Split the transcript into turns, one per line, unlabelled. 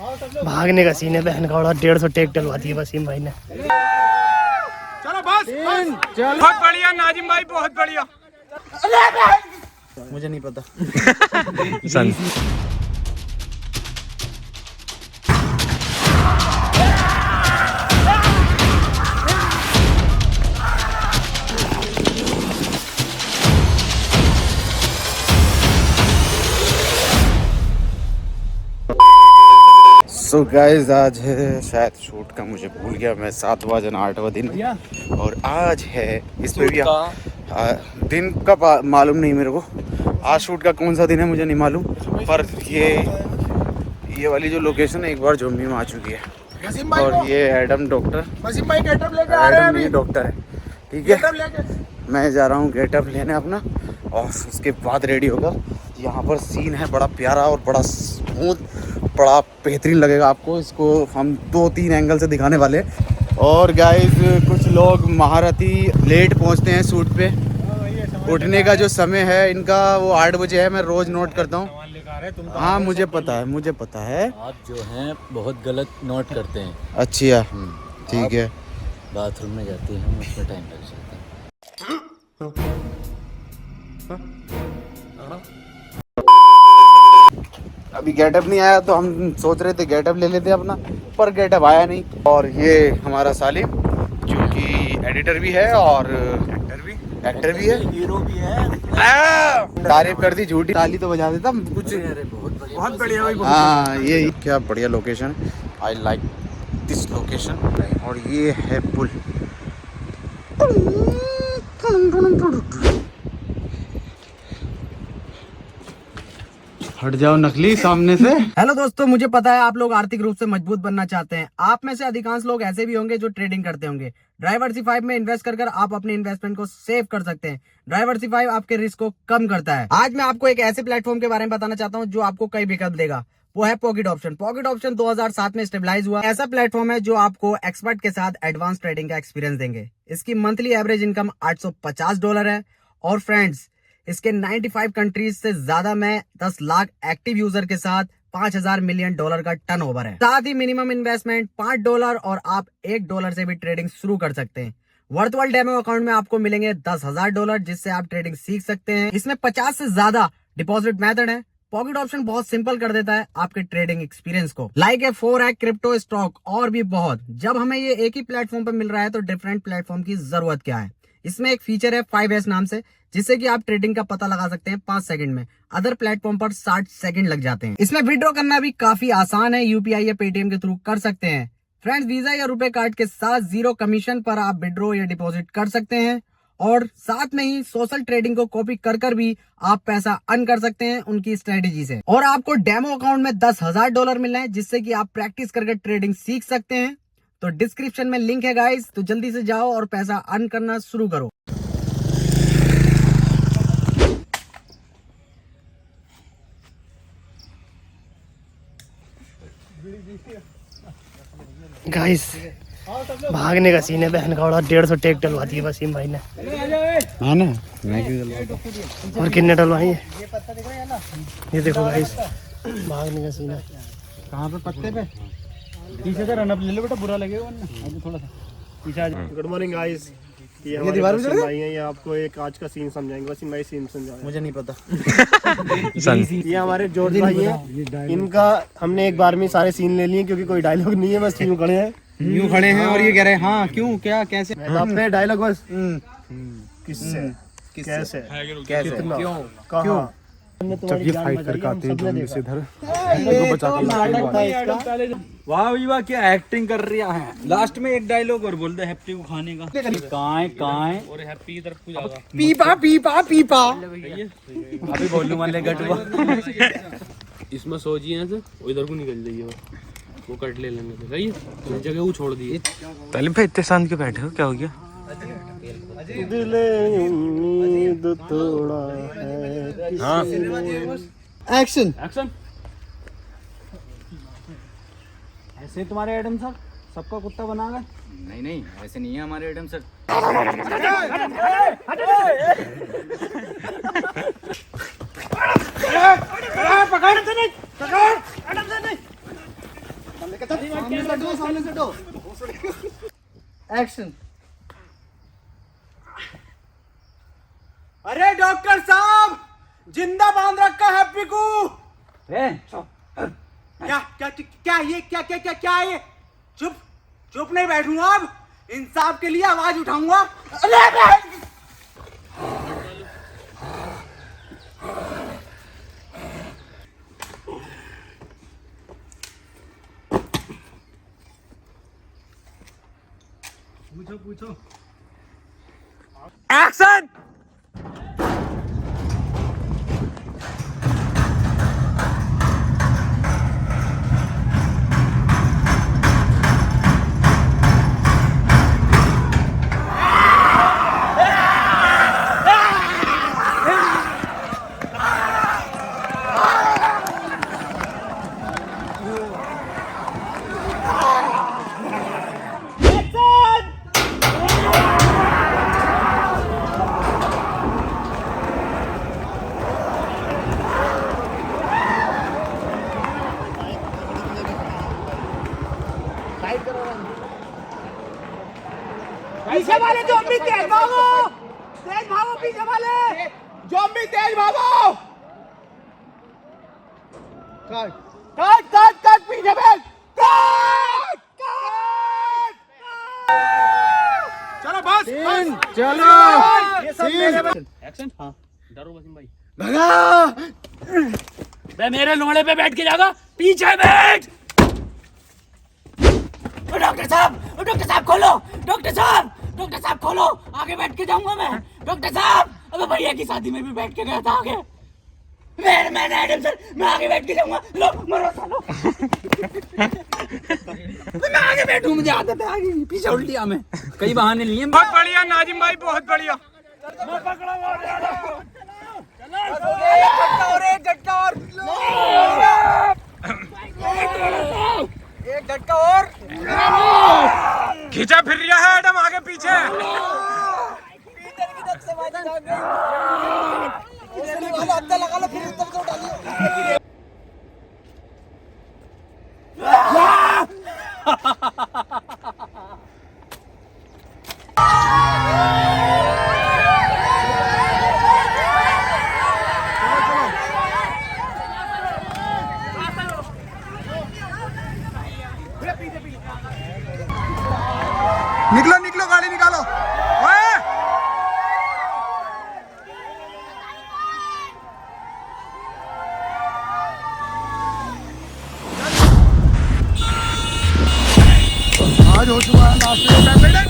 भागने का सीन है बहन का, 150 टेक डलवा दिए वसीम भाई ने।
चलो बस बहुत बढ़िया नाजिम भाई, बहुत बढ़िया।
मुझे नहीं पता। सो गाइज आज है शायद शूट का, मुझे भूल गया मैं, 7वां दिन 8वां दिन, और आज है इस पे भी दिन का मालूम नहीं मेरे को, आज शूट का कौन सा दिन है मुझे नहीं मालूम, पर ये वाली जो लोकेशन है एक बार जोम्बी में आ चुकी है। और ये एडम डॉक्टर, एडम ये डॉक्टर है, ठीक है। मैं जा रहा हूँ गेटअप लेने अपना, और उसके बाद रेडी होगा। यहाँ पर सीन है बड़ा प्यारा और बड़ा स्मूथ, बड़ा बेहतरीन लगेगा आपको। इसको हम 2-3 एंगल से दिखाने वाले। और गाइस कुछ लोग महारथी लेट पहुँचते हैं शूट पे, उठने का जो समय है इनका वो 8 बजे है, मैं रोज़ नोट करता हूँ। हाँ मुझे पता है
आप जो हैं बहुत गलत नोट करते हैं।
अच्छा ठीक है।
बाथरूम में जाते हैं उसमें टाइम लग जाता है।
अभी गेटअप नहीं आया तो हम सोच रहे थे गेटअप ले लेते अपना, पर गेटअप आया नहीं। और ये हमारा सालिम जो कि एडिटर भी है और एक्टर भी है,
हीरो भी है।
तारीफ कर दी, झूठी ताली तो बजा देता कुछ।
बहुत बढ़िया भाई।
हाँ ये क्या बढ़िया location, I like this location. और ये है पुल। हट जाओ नकली सामने से।
हेलो दोस्तों, मुझे पता है आप लोग आर्थिक रूप से मजबूत बनना चाहते हैं। आप में से अधिकांश लोग ऐसे भी होंगे जो ट्रेडिंग करते होंगे। डाइवर्सिफाई में इन्वेस्ट कर आप अपने इन्वेस्टमेंट को सेव कर सकते हैं। डाइवर्सिफाई आपके रिस्क को कम करता है। आज मैं आपको एक ऐसे प्लेटफॉर्म के बारे में बताना चाहता हूँ जो आपको कई विकल्प देगा। वो है पॉकेट ऑप्शन। पॉकेट ऑप्शन 2007 में स्टेबलाइज हुआ ऐसा प्लेटफॉर्म है जो आपको एक्सपर्ट के साथ एडवांस ट्रेडिंग का एक्सपीरियंस देंगे। इसकी मंथली एवरेज इनकम $850 है। और फ्रेंड्स, इसके 95 कंट्रीज से ज्यादा में 10 लाख एक्टिव यूजर के साथ $5000 मिलियन का टर्नओवर है। साथ ही मिनिमम इन्वेस्टमेंट $5 और आप $1 से भी ट्रेडिंग शुरू कर सकते हैं। वर्चुअल डेमो अकाउंट में आपको मिलेंगे $10,000 जिससे आप ट्रेडिंग सीख सकते हैं। इसमें 50 से ज्यादा डिपॉजिट मेथड है। पॉकेट ऑप्शन बहुत सिंपल कर देता है आपके ट्रेडिंग एक्सपीरियंस को। लाइक है फोरेक्स, क्रिप्टो, स्टॉक और भी बहुत। जब हमें ये एक ही प्लेटफॉर्म पर मिल रहा है तो डिफरेंट प्लेटफॉर्म की जरूरत क्या है। इसमें एक फीचर है 5S नाम से, जिससे कि आप ट्रेडिंग का पता लगा सकते हैं 5 सेकंड में। अदर प्लेटफॉर्म पर 60 सेकंड लग जाते हैं। इसमें विड्रॉ करना भी काफी आसान है, यूपीआई या पेटीएम के थ्रू कर सकते हैं। फ्रेंड्स, वीजा या रुपए कार्ड के साथ 0 कमीशन पर आप विड्रॉ या डिपॉजिट कर सकते हैं। और साथ में ही सोशल ट्रेडिंग को कॉपी कर भी आप पैसा अर्न कर सकते हैं उनकी स्ट्रेटेजी से। और आपको डेमो अकाउंट में $10,000 मिलना है जिससे कि आप प्रैक्टिस करके ट्रेडिंग सीख सकते हैं। तो डिस्क्रिप्शन में लिंक है गाइस, तो जल्दी से जाओ और पैसा अर्न करना शुरू करो। गाइस भागने का सीन है बहन का, 150 टेक डलवा दिए वसीम भाई ने।
हाँ ना, मैं क्यों डलवाता।
और कितने डलवाए ये देखो गाइस, भागने का सीन है।
कहाँ पे? पत्ते पे
पीछे से रनअप ले लो बेटा, बुरा लगेगा वरना। थोड़ा सा पीछे आ जाओ। गुड मॉर्निंग गाइस, ये हमारे वसीम भाई हैं। ये आपको एक आज का सीन समझाएंगे। वसीम भाई सीन समझाएंगे।
मुझे नहीं पता।
ये हमारे जॉर्ज भाई हैं। इनका हमने एक बार में सारे सीन ले लिए क्योंकि कोई डायलॉग नहीं है, बस यूं खड़े हैं और ये कह रहे हैं हाँ क्यों क्या कैसे। अपने डायलॉग बस किससे कैसे क्यों कहाँ।
जब ये फाइट करके आते हैं जोम्बी से इधर इनको बचा के।
वाह भाई वाह, क्या एक्टिंग कर रही है। लास्ट में एक डायलॉग और बोल दे हैप्पी को खाने का। काए और हैप्पी की तरफ को जाएगा।
पीपा पीपा पीपा
अभी बोलूं वाले गटवा।
इसमें सोचिए तो इधर को निकल जाइए, वो कट ले लेंगे तो सही है। जगह वो छोड़ दिए।
तालिब भाई इतने शांत क्यों बैठे हो, क्या हो गया?
दिले उम्मीद तोड़ा है। हाँ एक्शन
एक्शन।
ऐसे तुम्हारे एडम सर सबका कुत्ता बना गए।
नहीं ऐसे नहीं है हमारे एडम सर।
सामने से हटो।
एक्शन। अरे डॉक्टर साहब, जिंदा बांध रखा है हैप्पी को। क्या क्या क्या ये क्या क्या क्या क्या ये? चुप चुप नहीं बैठूंगा अब, इंसाफ के लिए आवाज उठाऊंगा। अरे पूछो पूछो। एक्शन। पीछे वाले ज़ॉम्बी तेज भागो, पीछे वाले ज़ॉम्बी तेज भागो। कट कट कट कट पीछे बैठ, कट कट। चलो बस चलो। ये सब मेरे
एक्शन। हाँ डरो वसीम भाई।
भगा।
मैं मेरे लोड़े पे बैठ के जागा, पीछे बैठ।
डॉक्टर साहब खोलो, डॉक्टर साहब खोलो, आगे बैठ के जाऊंगा मैं। डॉक्टर साहब, अबे भैया की शादी में भी बैठ के गया था आगे। मैं एडम सर, मैं आगे बैठ के जाऊंगा। लो मरो सालो। मैं आगे बैठूं, मुझे आदत है आगे पीछे उल्टी हमें कई बहाने लिए।
बहुत बढ़िया नाजिम भाई, बहुत बढ़िया।
एक झटका और
खींचा फिर रहा है एडम आगे पीछे।
लगा लो फिर उधर से डालिए।
निकलो निकलो, गाड़ी निकालो। ओए! आज हो चुका है नाश्ते।